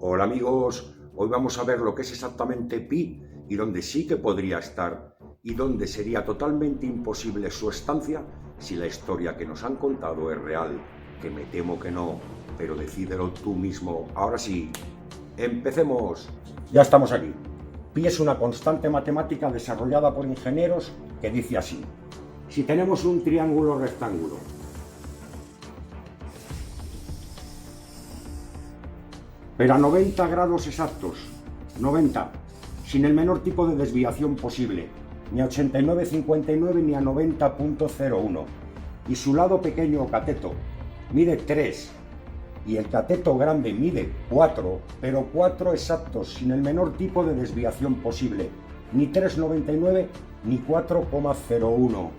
Hola amigos, hoy vamos a ver lo que es exactamente pi y dónde sí que podría estar y dónde sería totalmente imposible su estancia si la historia que nos han contado es real, que me temo que no, pero decídelo tú mismo. Ahora sí, empecemos. Ya estamos aquí. Pi es una constante matemática desarrollada por ingenieros que dice así: si tenemos un triángulo rectángulo pero a 90 grados exactos, 90, sin el menor tipo de desviación posible, ni a 89,59 ni a 90,01, y su lado pequeño o cateto mide 3 y el cateto grande mide 4, pero 4 exactos, sin el menor tipo de desviación posible, ni 3,99 ni 4,01.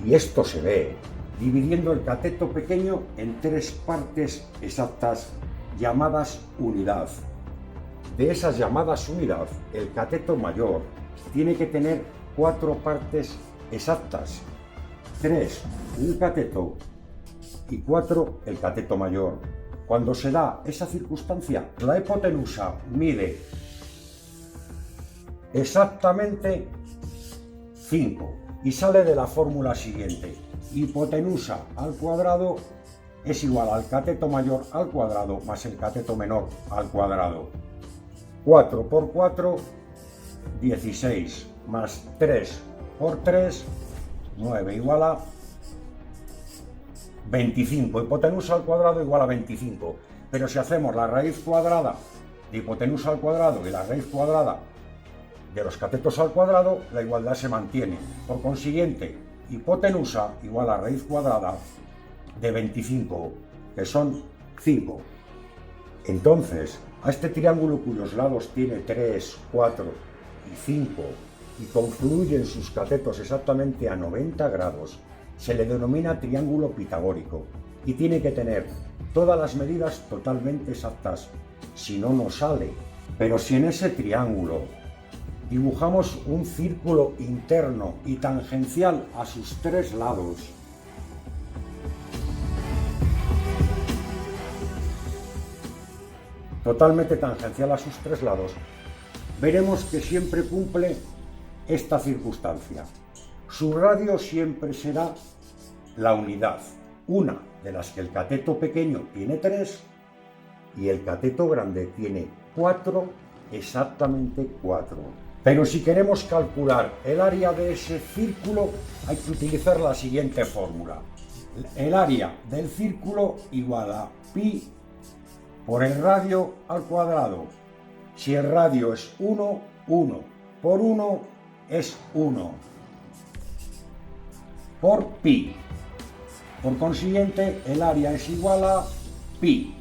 Y esto se ve dividiendo el cateto pequeño en 3 partes exactas llamadas unidad. De esas llamadas unidad, el cateto mayor tiene que tener 4 partes exactas, 3 un cateto y 4 el cateto mayor. Cuando se da esa circunstancia, la hipotenusa mide exactamente 5 y sale de la fórmula siguiente: hipotenusa al cuadrado es igual al cateto mayor al cuadrado más el cateto menor al cuadrado. 4 por 4, 16, más 3 por 3, 9 igual a 25. Hipotenusa al cuadrado igual a 25. Pero si hacemos la raíz cuadrada de hipotenusa al cuadrado y la raíz cuadrada de los catetos al cuadrado, la igualdad se mantiene. Por consiguiente, hipotenusa igual a raíz cuadrada de 25, que son 5. Entonces, a este triángulo cuyos lados tiene 3, 4 y 5 y confluyen sus catetos exactamente a 90 grados, se le denomina triángulo pitagórico y tiene que tener todas las medidas totalmente exactas, si no, no sale. Pero si en ese triángulo dibujamos un círculo interno y tangencial a sus 3 lados, totalmente tangencial a sus 3 lados, veremos que siempre cumple esta circunstancia. Su radio siempre será la unidad, una de las que el cateto pequeño tiene 3 y el cateto grande tiene 4, exactamente 4. Pero si queremos calcular el área de ese círculo, hay que utilizar la siguiente fórmula: el área del círculo igual a pi por el radio al cuadrado. Si el radio es 1, 1 por 1 es 1 por pi. Por consiguiente, el área es igual a pi.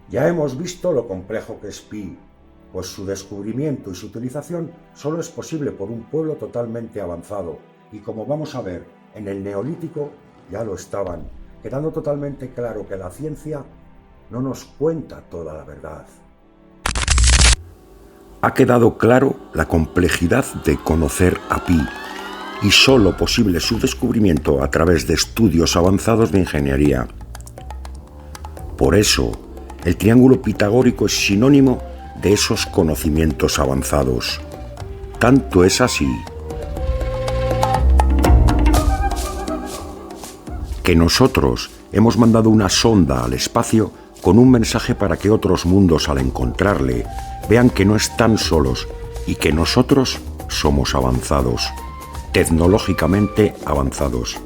Ya hemos visto lo complejo que es pi, pues su descubrimiento y su utilización solo es posible por un pueblo totalmente avanzado. Y como vamos a ver, en el Neolítico ya lo estaban, quedando totalmente claro que la ciencia no nos cuenta toda la verdad. Ha quedado claro la complejidad de conocer a pi y solo posible su descubrimiento a través de estudios avanzados de ingeniería. Por eso, el triángulo pitagórico es sinónimo de esos conocimientos avanzados. Tanto es así que nosotros hemos mandado una sonda al espacio con un mensaje para que otros mundos, al encontrarle, vean que no están solos y que nosotros somos avanzados, tecnológicamente avanzados.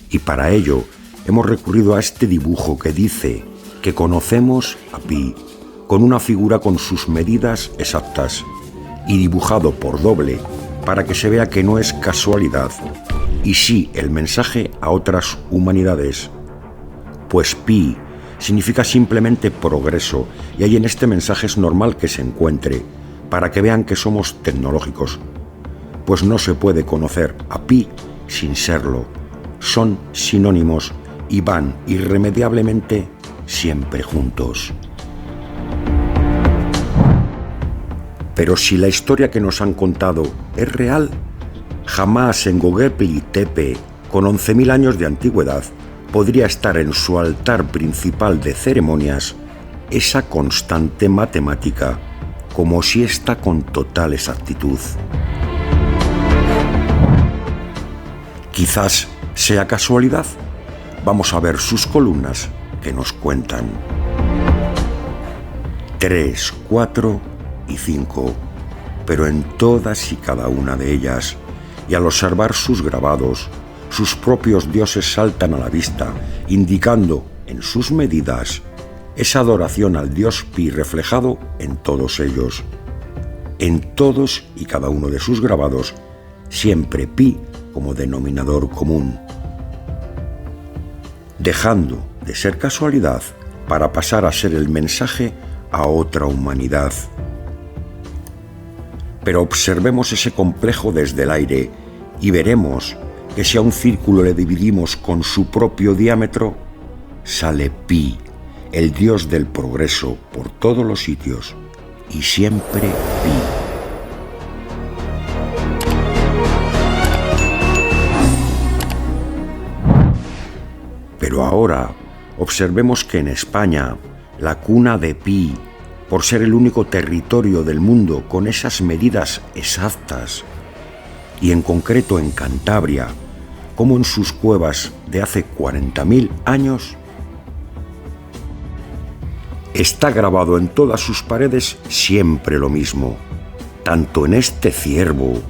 Y para ello hemos recurrido a este dibujo que dice que conocemos a pi, con una figura con sus medidas exactas y dibujado por doble para que se vea que no es casualidad y sí el mensaje a otras humanidades. Pues pi significa simplemente progreso, y ahí en este mensaje es normal que se encuentre, para que vean que somos tecnológicos. Pues no se puede conocer a pi sin serlo. Son sinónimos y van irremediablemente siempre juntos. Pero si la historia que nos han contado es real, jamás en Göbekli Tepe, con 11.000 años de antigüedad, podría estar en su altar principal de ceremonias esa constante matemática como si está con total exactitud. Quizás sea casualidad. Vamos a ver sus columnas que nos cuentan. 3, 4 y 5, pero en todas y cada una de ellas, y al observar sus grabados, sus propios dioses saltan a la vista, indicando en sus medidas esa adoración al dios Pi reflejado en todos ellos. En todos y cada uno de sus grabados, siempre Pi como denominador común, dejando de ser casualidad para pasar a ser el mensaje a otra humanidad. Pero observemos ese complejo desde el aire y veremos que si a un círculo le dividimos con su propio diámetro, sale Pi, el dios del progreso por todos los sitios, y siempre Pi. Pero ahora observemos que en España, la cuna de Pi, por ser el único territorio del mundo con esas medidas exactas, y en concreto en Cantabria, como en sus cuevas de hace 40.000 años, está grabado en todas sus paredes siempre lo mismo, tanto en este ciervo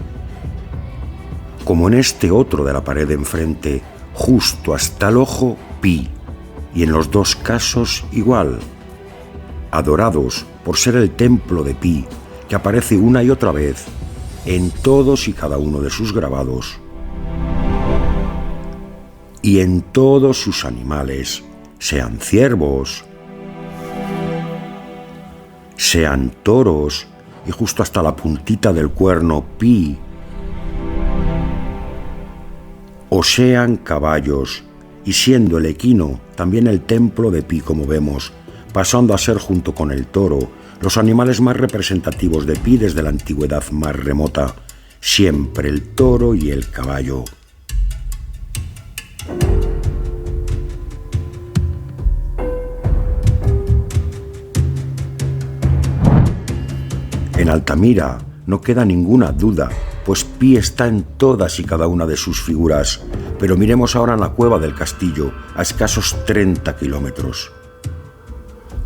como en este otro de la pared de enfrente, justo hasta el ojo Pi, y en los dos casos igual, adorados por ser el templo de Pi, que aparece una y otra vez en todos y cada uno de sus grabados, y en todos sus animales, sean ciervos, sean toros, y justo hasta la puntita del cuerno Pi, o sean caballos, y siendo el equino también el templo de Pi, como vemos, pasando a ser junto con el toro los animales más representativos de Pi desde la antigüedad más remota, siempre el toro y el caballo. En Altamira no queda ninguna duda, pues Pi está en todas y cada una de sus figuras, pero miremos ahora en la cueva del castillo, a escasos 30 kilómetros.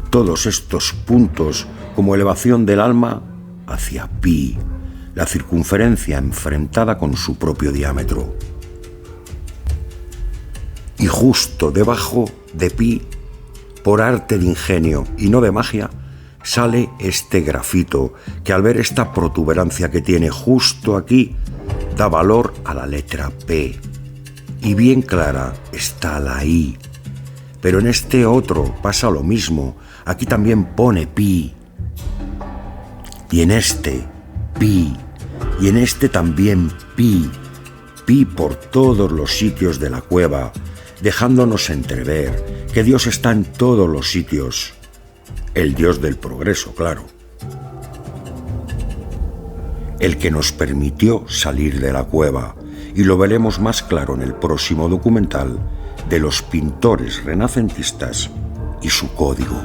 Todos estos puntos como elevación del alma hacia Pi, la circunferencia enfrentada con su propio diámetro. Y justo debajo de Pi, por arte de ingenio y no de magia, sale este grafito que al ver esta protuberancia que tiene justo aquí, da valor a la letra P. Y bien clara está la I. Pero en este otro pasa lo mismo. Aquí también pone Pi. Y en este, Pi. Y en este también Pi. Pi por todos los sitios de la cueva, dejándonos entrever que Dios está en todos los sitios. El Dios del progreso, claro. El que nos permitió salir de la cueva, y lo veremos más claro en el próximo documental de los pintores renacentistas y su código.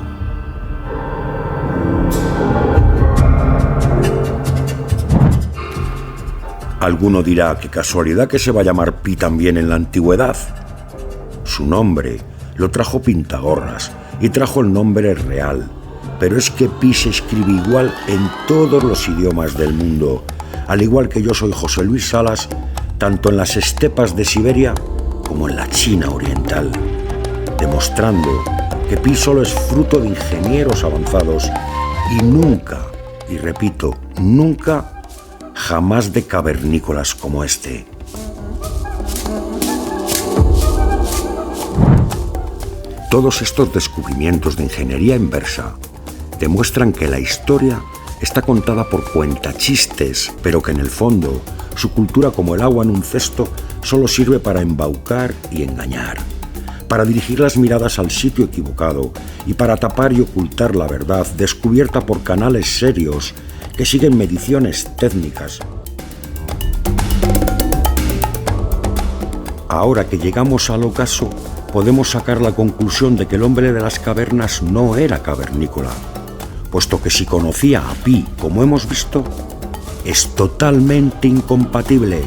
Alguno dirá, qué casualidad que se va a llamar Pi también en la antigüedad. Su nombre lo trajo Pintagorras y trajo el nombre real, pero es que Pi se escribe igual en todos los idiomas del mundo, al igual que yo soy José Luis Salas, tanto en las estepas de Siberia como en la China oriental, demostrando que Pi solo es fruto de ingenieros avanzados y nunca, y repito, nunca, jamás de cavernícolas como este. Todos estos descubrimientos de ingeniería inversa demuestran que la historia está contada por cuentachistes, pero que en el fondo su cultura, como el agua en un cesto, solo sirve para embaucar y engañar, para dirigir las miradas al sitio equivocado y para tapar y ocultar la verdad descubierta por canales serios que siguen mediciones técnicas. Ahora que llegamos al ocaso, podemos sacar la conclusión de que el hombre de las cavernas no era cavernícola, puesto que si conocía a Pi como hemos visto, es totalmente incompatible